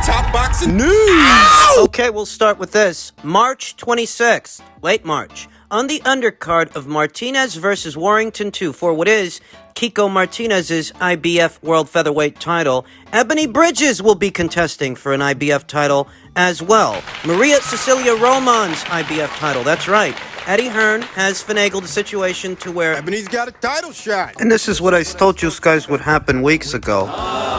Top boxing news. Ow! Okay, we'll start with this. March 26th, late March. On the undercard of Martinez versus Warrington 2 for what is Kiko Martinez's IBF World Featherweight title, Ebony Bridges will be contesting for an IBF title as well. Maria Cecilia Roman's IBF title, that's right. Eddie Hearn has finagled the situation to where Ebony's got a title shot. and this is what I told you guys would happen weeks ago.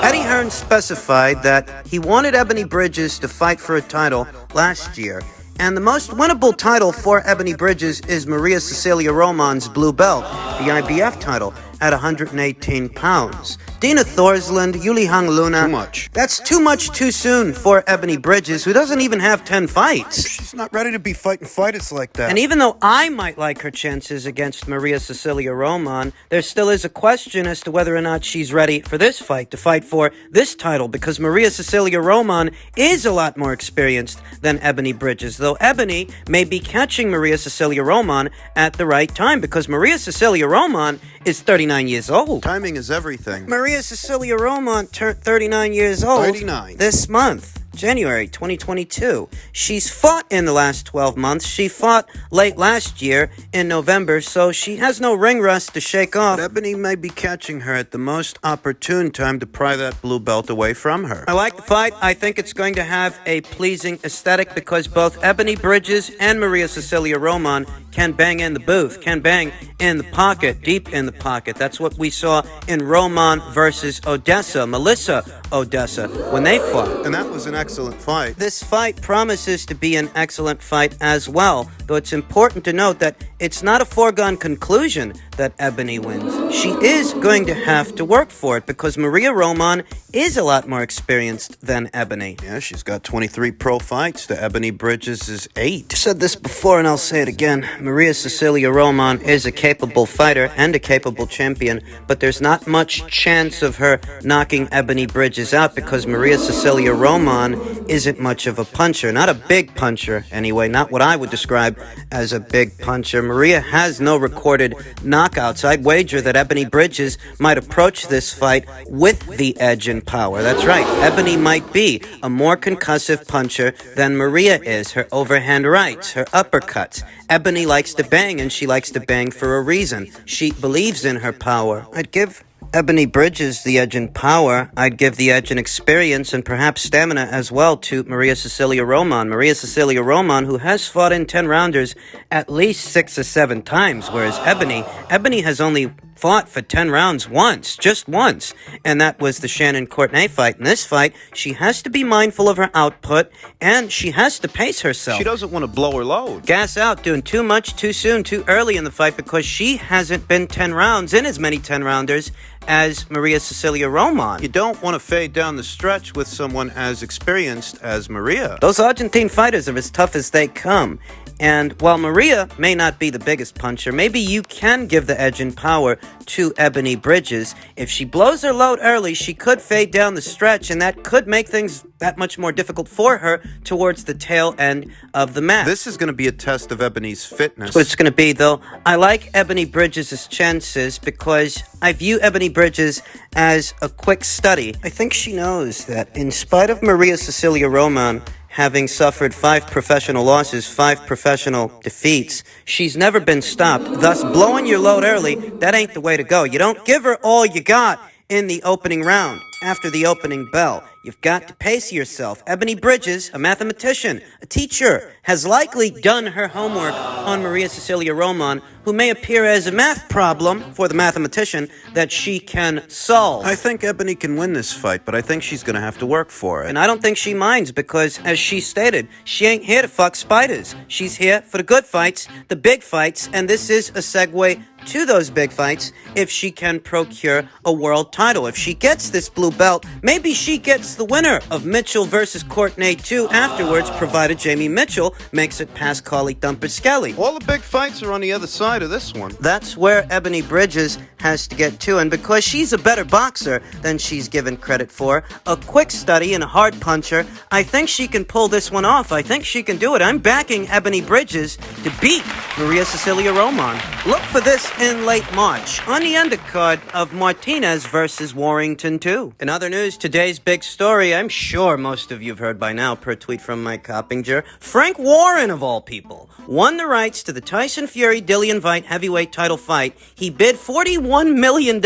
Eddie Hearn specified that he wanted Ebony Bridges to fight for a title last year. And the most winnable title for Ebony Bridges is Maria Cecilia Roman's blue belt, the IBF title, at 118 pounds. Dina Thorsland, Yuli Hang Luna. Too much. That's too much too soon for Ebony Bridges, who doesn't even have 10 fights. She's not ready to be fighting fighters like that. And even though I might like her chances against Maria Cecilia Roman, there still is a question as to whether or not she's ready for this fight, to fight for this title, because Maria Cecilia Roman is a lot more experienced than Ebony Bridges, though Ebony may be catching Maria Cecilia Roman at the right time, because Maria Cecilia Roman is 39 years old. Timing is everything. Maria Cecilia Roman turned 39 years old 39. this month, January 2022. She's fought in the last 12 months. She fought late last year in November, so she has no ring rust to shake off. But Ebony may be catching her at the most opportune time to pry that blue belt away from her. I like the fight. I think it's going to have a pleasing aesthetic because both Ebony Bridges and Maria Cecilia Roman can bang in the booth, can bang in the pocket, deep in the pocket. That's what we saw in Roman versus Odessa, Melissa Odessa, when they fought. And that was an excellent fight. This fight promises to be an excellent fight as well, though it's important to note that it's not a foregone conclusion that Ebony wins. She is going to have to work for it because Maria Roman is a lot more experienced than Ebony. Yeah, she's got 23 pro fights to Ebony Bridges' 8. I've said this before and I'll say it again. Maria Cecilia Roman is a capable fighter and a capable champion, but there's not much chance of her knocking Ebony Bridges out because Maria Cecilia Roman isn't much of a puncher. Not a big puncher, anyway. Not what I would describe as a big puncher. Maria has no recorded knockouts. I'd wager that Ebony Bridges might approach this fight with the edge and power. That's right. Ebony might be a more concussive puncher than Maria is. Her overhand rights, her uppercuts. Ebony likes to bang, and she likes to bang for a reason. She believes in her power. I'd give Ebony Bridges the edge in power. I'd give the edge in experience and perhaps stamina as well to Maria Cecilia Roman. Maria Cecilia Roman, who has fought in 10-rounders at least 6 or 7 times, whereas Ebony has only fought for 10 rounds once, just once, and that was the Shannon Courtenay fight. In this fight, she has to be mindful of her output, and she has to pace herself. She doesn't want to blow her load. Gas out, doing too much, too soon, too early in the fight because she hasn't been 10 rounds in as many 10-rounders as Maria Cecilia Roman. You don't want to fade down the stretch with someone as experienced as Maria. Those Argentine fighters are as tough as they come. And while Maria may not be the biggest puncher, maybe you can give the edge in power to Ebony Bridges. If she blows her load early, she could fade down the stretch, and that could make things that much more difficult for her towards the tail end of the match. This is going to be a test of Ebony's fitness. That's what it's going to be, though. I like Ebony Bridges' chances because I view Ebony Bridges as a quick study. I think she knows that in spite of Maria Cecilia Roman having suffered 5 professional losses, 5 professional defeats, she's never been stopped. Thus, blowing your load early, that ain't the way to go. You don't give her all you got in the opening round, after the opening bell. You've got to pace yourself. Ebony Bridges, a mathematician, a teacher, has likely done her homework on Maria Cecilia Roman, who may appear as a math problem for the mathematician that she can solve. I think Ebony can win this fight, but I think she's going to have to work for it. And I don't think she minds because, as she stated, she ain't here to fuck spiders. She's here for the good fights, the big fights, and this is a segue to those big fights if she can procure a world title. If she gets this blue belt, maybe she gets the winner of Mitchell versus Courtenay 2 afterwards, provided Jamie Mitchell makes it past Carly Thumper Skelly. All the big fights are on the other side of this one. That's where Ebony Bridges has to get to, and because she's a better boxer than she's given credit for, a quick study and a hard puncher, I think she can pull this one off. I think she can do it. I'm backing Ebony Bridges to beat Maria Cecilia Roman. Look for this in late March on the undercard of Martinez versus Warrington 2. In other news, today's big story, I'm sure most of you have heard by now per tweet from Mike Coppinger, Frank Warren, of all people, won the rights to the Tyson Fury-Dillian Whyte heavyweight title fight. He bid $41 million,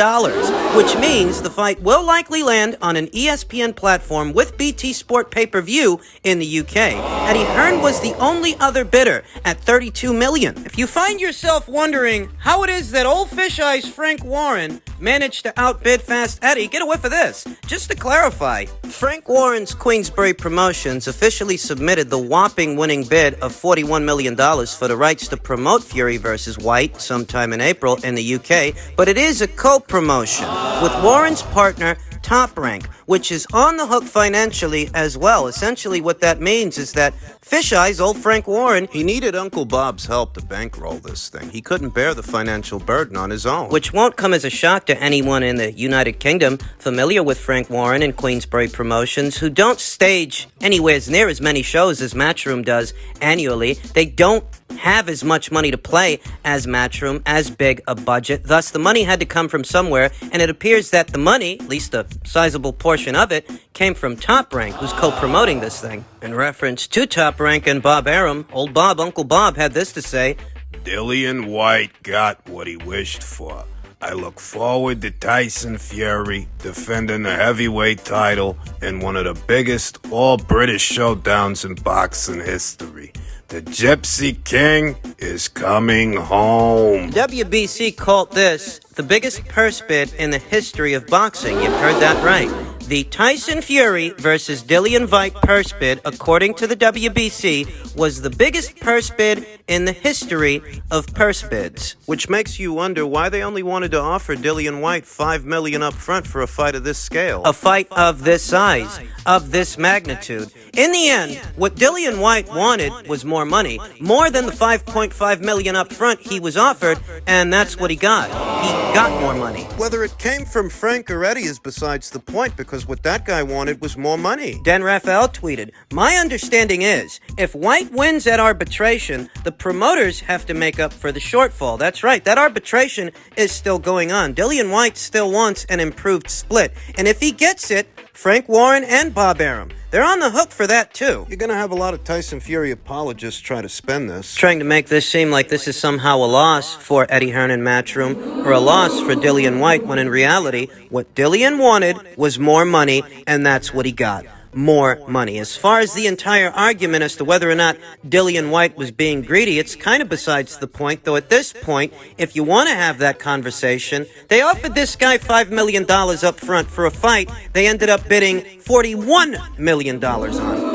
which means the fight will likely land on an ESPN platform with BT Sport pay-per-view in the UK. Eddie Hearn was the only other bidder at $32 million. If you find yourself wondering how it is that old fish eyes Frank Warren managed to outbid Fast Eddie, get a whiff of this. Just to clarify, Frank Warren's Queensberry Promotions officially submitted the whopping winning bid of $41 million for the rights to promote Fury versus Whyte sometime in April in the UK, but it is a co-promotion with Warren's partner Top Rank, which is on the hook financially as well. Essentially what that means is that Fisheyes, old Frank Warren, He needed Uncle Bob's help to bankroll this thing. He couldn't bear the financial burden on his own. which won't come as a shock to anyone in the United Kingdom familiar with Frank Warren and Queensberry Promotions, who don't stage anywhere near as many shows as Matchroom does annually. They don't have as much money to play as Matchroom, as big a budget. Thus, the money had to come from somewhere, and it appears that the money, at least a sizable portion of it, came from Top Rank, who's co-promoting this thing. In reference to Top Rank and Bob Arum, old Bob, Uncle Bob, had this to say, Dillian Whyte got what he wished for. I look forward to Tyson Fury defending the heavyweight title in one of the biggest all-British showdowns in boxing history. The Gypsy King is coming home. WBC called this the biggest purse bid in the history of boxing. You've heard that right. The Tyson Fury versus Dillian Whyte purse bid, according to the WBC, was the biggest purse bid in the history of purse bids. Which makes you wonder why they only wanted to offer Dillian Whyte $5 million up front for a fight of this scale. A fight of this size, of this magnitude. In the end, what Dillian Whyte wanted was more money, more than the $5.5 million up front he was offered, and that's what he got. He got more money. Whether it came from Frank or Eddie is besides the point, because what that guy wanted was more money. Dan Raphael tweeted, "My understanding is, if Whyte wins at arbitration, the promoters have to make up for the shortfall." That's right, that arbitration is still going on. Dillian Whyte still wants an improved split. And if he gets it, Frank Warren and Bob Arum, they're on the hook for that too. You're gonna have a lot of Tyson Fury apologists try to spend this. Trying to make this seem like this is somehow a loss for Eddie Hearn and Matchroom, or a loss for Dillian Whyte, when in reality, what Dillian wanted was more money, and that's what he got. More money. As far as the entire argument as to whether or not Dillian Whyte was being greedy, it's kind of besides the point, though at this point, if you want to have that conversation, they offered this guy $5 million up front for a fight they ended up bidding $41 million on.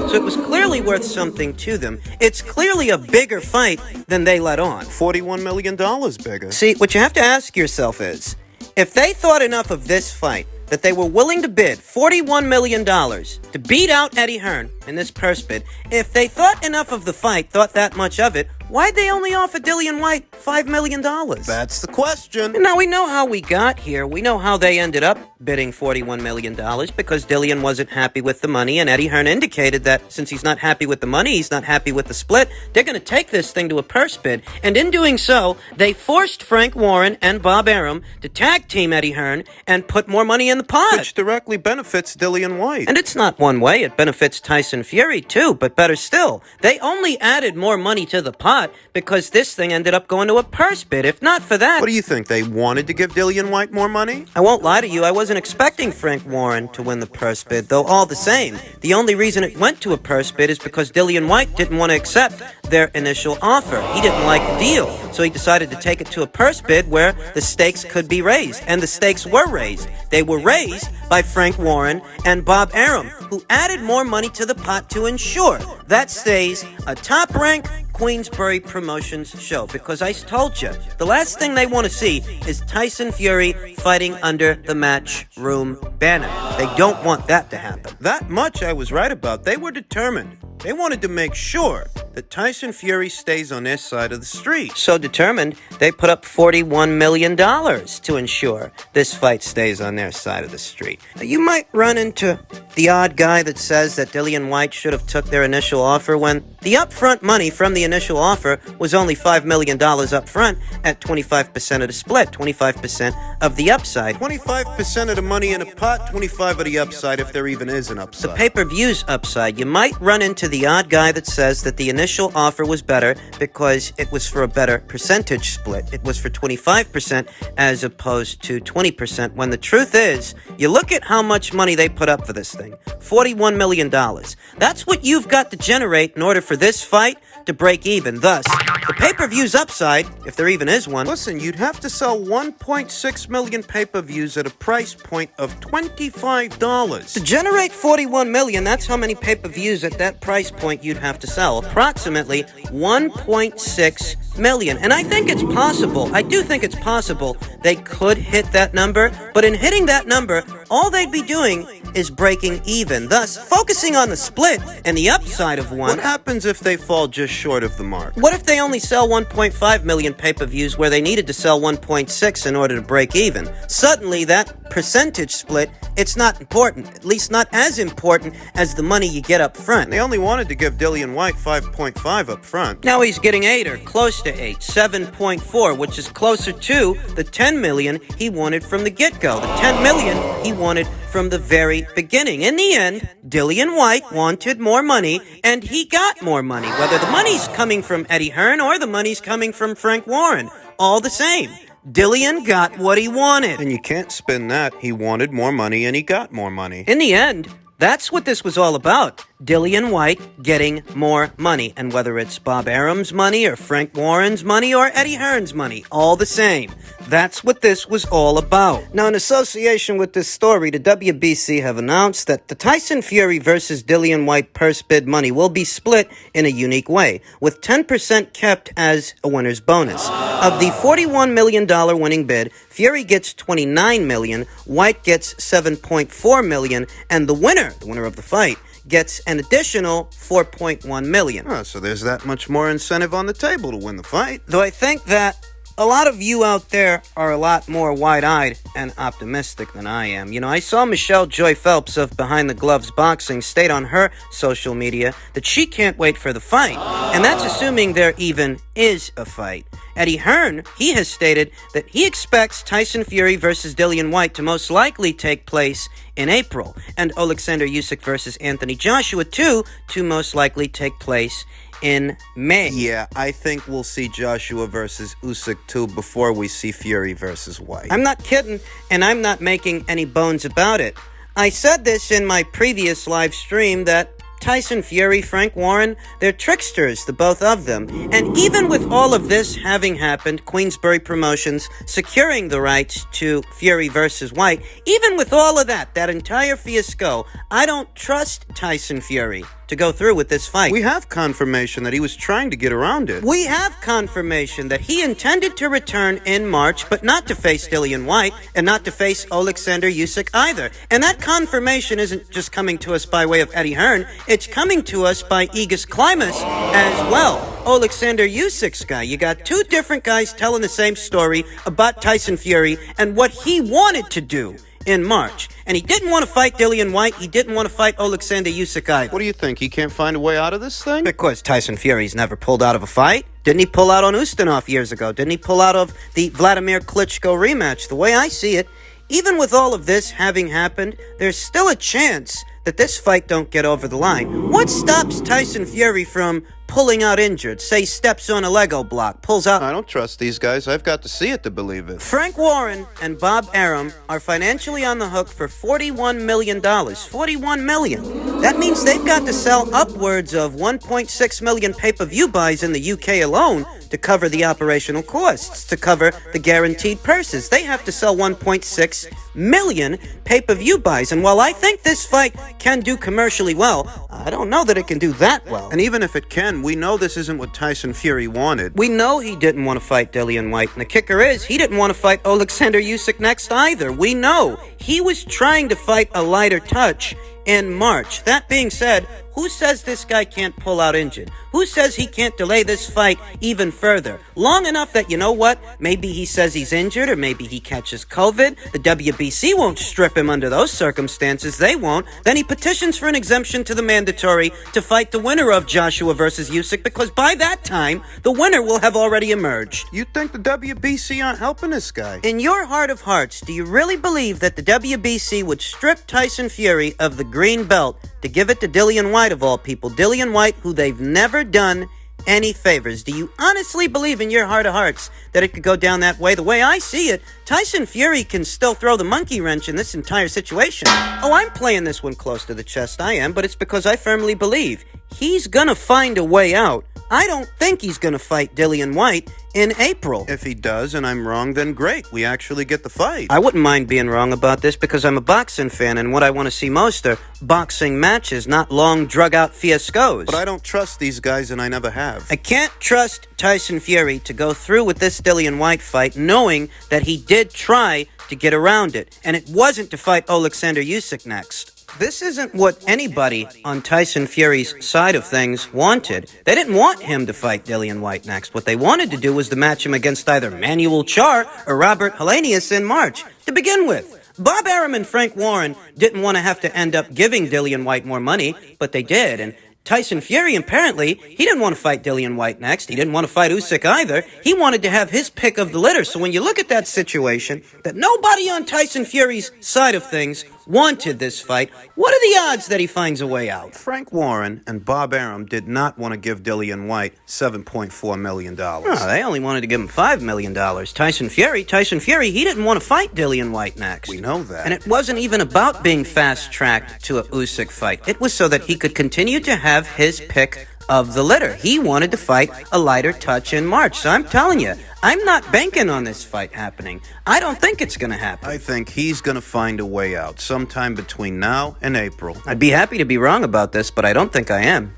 So it was clearly worth something to them. It's clearly a bigger fight than they let on. $41 million bigger. See, what you have to ask yourself is, if they thought enough of this fight that they were willing to bid $41 million to beat out Eddie Hearn in this purse bid, if they thought enough of the fight, thought that much of it, why'd they only offer Dillian Whyte $5 million? That's the question. And now we know how we got here. We know how they ended up bidding $41 million, because Dillian wasn't happy with the money, and Eddie Hearn indicated that since he's not happy with the money, he's not happy with the split, they're going to take this thing to a purse bid. And in doing so, they forced Frank Warren and Bob Arum to tag team Eddie Hearn and put more money in the pot. Which directly benefits Dillian Whyte. And it's not one way, it benefits Tyson Fury too, but better still, they only added more money to the pot because this thing ended up going to a purse bid. If not for that... What do you think? They wanted to give Dillian Whyte more money? I won't lie to you, I wasn't expecting Frank Warren to win the purse bid, though all the same. The only reason it went to a purse bid is because Dillian Whyte didn't want to accept their initial offer. He didn't like the deal, so he decided to take it to a purse bid where the stakes could be raised. And the stakes were raised. They were raised by Frank Warren and Bob Arum, who added more money to the pot to ensure that stays a top-ranked Queensberry Promotions show. Because I told you, the last thing they want to see is Tyson Fury fighting under the Matchroom banner. They don't want that to happen. That much I was right about. They were determined. They wanted to make sure that Tyson Fury stays on their side of the street. So determined, they put up $41 million to ensure this fight stays on their side of the street. Now, you might run into the odd guy that says that Dillian Whyte should have took their initial offer when the upfront money from the initial offer was only $5 million up front at 25% of the split, 25% of the upside. 25% of the money in a pot, 25 of the upside if there even is an upside. The pay-per-view's upside. You might run into the odd guy that says that the initial offer was better because it was for a better percentage split. It was for 25% as opposed to 20%, when the truth is, you look at how much money they put up for this thing. $41 million. That's what you've got to generate in order for this fight to break even. Thus, the pay-per-view's upside, if there even is one. Listen, you'd have to sell 1.6 million pay-per-views at a price point of $25. To generate $41 million, that's how many pay-per-views at that price point you'd have to sell. Approximately $1.6 million. And I think it's possible, I do think it's possible they could hit that number, but in hitting that number, all they'd be doing is breaking even, thus focusing on the split and the upside of one. What happens if they fall just short of the mark? What if they only sell 1.5 million pay-per-views where they needed to sell 1.6 in order to break even? Suddenly, that percentage split, it's not important, at least not as important as the money you get up front. They only wanted to give Dillian Whyte 5.5 up front. Now he's getting 8 or close to 8, 7.4, which is closer to the 10 million he wanted from the get-go, the 10 million he wanted from the very beginning. In the end, Dillian Whyte wanted more money, and he got more money, whether the money's coming from Eddie Hearn or the money's coming from Frank Warren. All the same. Dillian got what he wanted. And you can't spin that. He wanted more money and he got more money. In the end, that's what this was all about. Dillian Whyte getting more money. And whether it's Bob Arum's money or Frank Warren's money or Eddie Hearn's money, all the same. That's what this was all about. Now, in association with this story, the WBC have announced that the Tyson Fury versus Dillian Whyte purse bid money will be split in a unique way, with 10% kept as a winner's bonus. Of the $41 million winning bid, Fury gets $29 million, Whyte gets $7.4 million, and the winner of the fight, gets an additional $4.1 million. Oh, so there's that much more incentive on the table to win the fight. Though I think that a lot of you out there are a lot more wide-eyed and optimistic than I am. You know, I saw Michelle Joy Phelps of Behind the Gloves Boxing state on her social media that she can't wait for the fight. And that's assuming there even is a fight. Eddie Hearn, he has stated that he expects Tyson Fury versus Dillian Whyte to most likely take place in April, and Alexander Usyk versus Anthony Joshua, too, to most likely take place in May. Yeah, I think we'll see Joshua versus Usyk too before we see Fury versus Whyte. I'm not kidding, and I'm not making any bones about it. I said this in my previous live stream that Tyson Fury, Frank Warren, they're tricksters, the both of them. And even with all of this having happened, Queensberry Promotions securing the rights to Fury versus Whyte, even with all of that entire fiasco, I don't trust Tyson Fury to go through with this fight. We have confirmation that he was trying to get around it. We have confirmation that he intended to return in March, but not to face Dillian Whyte, and not to face Alexander Usyk either. And that confirmation isn't just coming to us by way of Eddie Hearn, it's coming to us by Aegis Climas as well. Alexander Usyk's guy. You got two different guys telling the same story about Tyson Fury and what he wanted to do in March. And he didn't want to fight Dillian Whyte. He didn't want to fight Alexander Usyk either. What do you think? He can't find a way out of this thing? Because Tyson Fury's never pulled out of a fight. Didn't he pull out on Ustinov years ago? Didn't he pull out of the Vladimir Klitschko rematch? The way I see it, even with all of this having happened, there's still a chance that this fight don't get over the line. What stops Tyson Fury from pulling out injured? Say steps on a Lego block, pulls out. I don't trust these guys. I've got to see it to believe it. Frank Warren and Bob Arum are financially on the hook for $41 million. $41 million. That means they've got to sell upwards of 1.6 million pay-per-view buys in the UK alone to cover the operational costs, to cover the guaranteed purses. They have to sell 1.6 million pay-per-view buys. And while I think this fight can do commercially well, I don't know that it can do that well. And even if it can, we know this isn't what Tyson Fury wanted. We know he didn't want to fight Dillian Whyte. And the kicker is, he didn't want to fight Alexander Usyk next either. We know. He was trying to fight a lighter touch in March. That being said, who says this guy can't pull out injured? Who says he can't delay this fight even further? Long enough that, you know what? Maybe he says he's injured, or maybe he catches COVID. The WBC won't strip him under those circumstances. They won't. Then he petitions for an exemption to the mandatory to fight the winner of Joshua versus Usyk, because by that time, the winner will have already emerged. You think the WBC aren't helping this guy? In your heart of hearts, do you really believe that the WBC would strip Tyson Fury of the green belt to give it to Dillian Whyte of all people? Dillian Whyte, who they've never done any favors. Do you honestly believe in your heart of hearts that it could go down that way? The way I see it, Tyson Fury can still throw the monkey wrench in this entire situation. Oh, I'm playing this one close to the chest, I am, but it's because I firmly believe he's gonna find a way out. I don't think he's gonna fight Dillian Whyte in April. If he does and I'm wrong, then great. We actually get the fight. I wouldn't mind being wrong about this because I'm a boxing fan, and what I want to see most are boxing matches, not long, drug-out fiascos. But I don't trust these guys, and I never have. I can't trust Tyson Fury to go through with this Dillian Whyte fight knowing that he did try to get around it, and it wasn't to fight Alexander Usyk next. This isn't what anybody on Tyson Fury's side of things wanted. They didn't want him to fight Dillian Whyte next. What they wanted to do was to match him against either Manuel Charr or Robert Helenius in March. To begin with, Bob Arum and Frank Warren didn't want to have to end up giving Dillian Whyte more money, but they did, and Tyson Fury, apparently, he didn't want to fight Dillian Whyte next. He didn't want to fight Usyk either. He wanted to have his pick of the litter. So when you look at that situation, that nobody on Tyson Fury's side of things wanted this fight, what are the odds that he finds a way out? Frank Warren and Bob Arum did not want to give Dillian Whyte $7.4 million. No, they only wanted to give him $5 million. Tyson Fury, he didn't want to fight Dillian Whyte next. We know that. And it wasn't even about being fast-tracked to a Usyk fight. It was so that he could continue to have his pick of the litter. He wanted to fight a lighter touch in March. So I'm telling you, I'm not banking on this fight happening. I don't think it's going to happen. I think he's going to find a way out sometime between now and April. I'd be happy to be wrong about this, but I don't think I am.